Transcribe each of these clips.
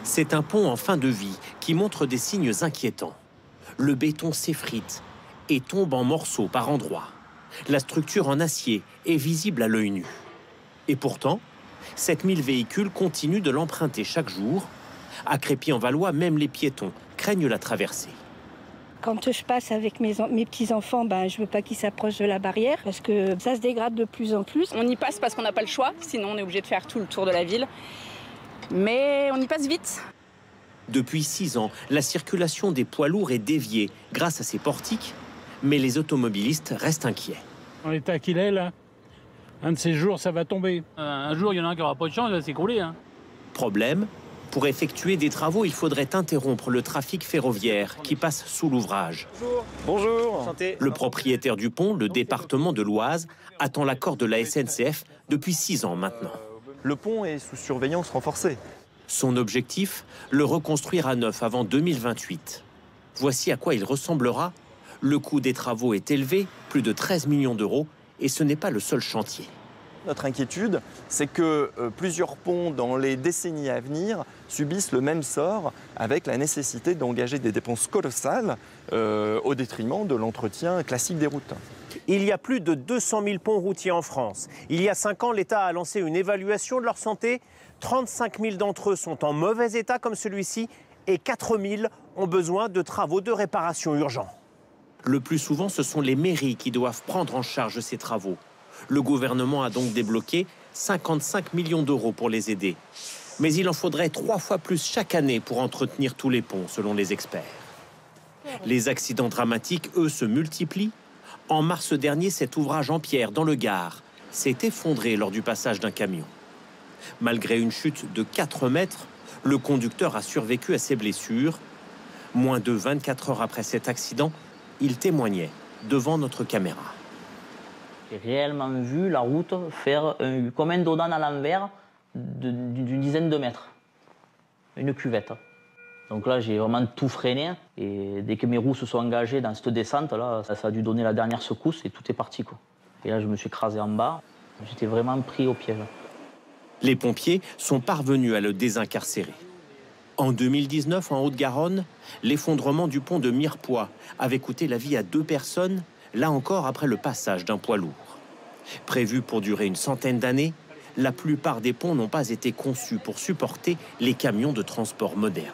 C'est un pont en fin de vie qui montre des signes inquiétants. Le béton s'effrite et tombe en morceaux par endroits. La structure en acier est visible à l'œil nu. Et pourtant, 7000 véhicules continuent de l'emprunter chaque jour. À Crépy-en-Valois, même les piétons craignent la traversée. Quand je passe avec mes petits-enfants, je ne veux pas qu'ils s'approchent de la barrière parce que ça se dégrade de plus en plus. On y passe parce qu'on n'a pas le choix, sinon on est obligé de faire tout le tour de la ville. Mais on y passe vite. Depuis 6 ans, la circulation des poids lourds est déviée grâce à ces portiques, mais les automobilistes restent inquiets. En l'état qu'il est là, un de ces jours, ça va tomber. Un jour, il y en a un qui n'aura pas de chance, il va s'écrouler. Problème, pour effectuer des travaux, il faudrait interrompre le trafic ferroviaire qui passe sous l'ouvrage. Bonjour. Le propriétaire du pont, le département de l'Oise, attend l'accord de la SNCF depuis 6 ans maintenant. Le pont est sous surveillance renforcée. Son objectif, le reconstruire à neuf avant 2028. Voici à quoi il ressemblera. Le coût des travaux est élevé, plus de 13 millions d'euros, et ce n'est pas le seul chantier. Notre inquiétude, c'est que plusieurs ponts dans les décennies à venir subissent le même sort avec la nécessité d'engager des dépenses colossales au détriment de l'entretien classique des routes. Il y a plus de 200 000 ponts routiers en France. Il y a 5 ans, l'État a lancé une évaluation de leur santé. 35 000 d'entre eux sont en mauvais état comme celui-ci et 4 000 ont besoin de travaux de réparation urgents. Le plus souvent, ce sont les mairies qui doivent prendre en charge ces travaux. Le gouvernement a donc débloqué 55 millions d'euros pour les aider. Mais il en faudrait 3 fois plus chaque année pour entretenir tous les ponts, selon les experts. Les accidents dramatiques, eux, se multiplient. En mars dernier, cet ouvrage en pierre dans le Gard s'est effondré lors du passage d'un camion. Malgré une chute de 4 mètres, le conducteur a survécu à ses blessures. Moins de 24 heures après cet accident, il témoignait devant notre caméra. J'ai réellement vu la route faire comme un dodan à l'envers d'une dizaine de mètres. Une cuvette. Donc là, j'ai vraiment tout freiné. Et dès que mes roues se sont engagées dans cette descente, là, ça a dû donner la dernière secousse et tout est parti, quoi. Et là, je me suis écrasé en bas. J'étais vraiment pris au piège. Les pompiers sont parvenus à le désincarcérer. En 2019, en Haute-Garonne, l'effondrement du pont de Mirepoix avait coûté la vie à 2 personnes, là encore après le passage d'un poids lourd. Prévu pour durer une centaine d'années, la plupart des ponts n'ont pas été conçus pour supporter les camions de transport modernes.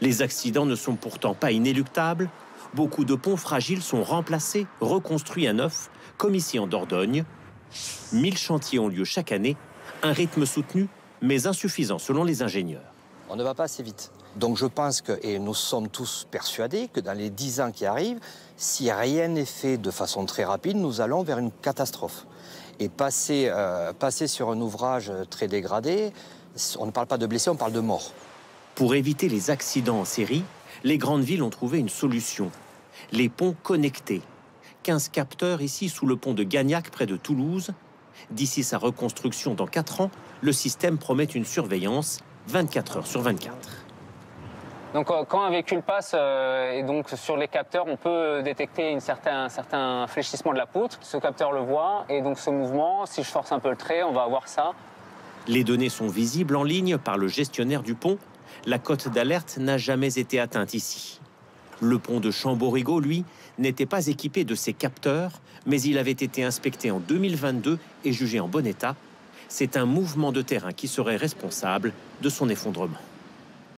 Les accidents ne sont pourtant pas inéluctables. Beaucoup de ponts fragiles sont remplacés, reconstruits à neuf, comme ici en Dordogne. 1000 chantiers ont lieu chaque année, un rythme soutenu, mais insuffisant selon les ingénieurs. On ne va pas assez vite. Donc je pense que, et nous sommes tous persuadés, que dans les 10 ans qui arrivent, si rien n'est fait de façon très rapide, nous allons vers une catastrophe. Et passer sur un ouvrage très dégradé, on ne parle pas de blessés, on parle de morts. Pour éviter les accidents en série, les grandes villes ont trouvé une solution. Les ponts connectés. 15 capteurs ici sous le pont de Gagnac près de Toulouse. D'ici sa reconstruction dans 4 ans, le système promet une surveillance 24 heures sur 24. Donc quand un véhicule passe et donc sur les capteurs, on peut détecter un certain fléchissement de la poutre. Ce capteur le voit et donc ce mouvement, si je force un peu le trait, on va avoir ça. Les données sont visibles en ligne par le gestionnaire du pont. La cote d'alerte n'a jamais été atteinte ici. Le pont de Chamborigot, lui, n'était pas équipé de ces capteurs, mais il avait été inspecté en 2022 et jugé en bon état. C'est un mouvement de terrain qui serait responsable de son effondrement.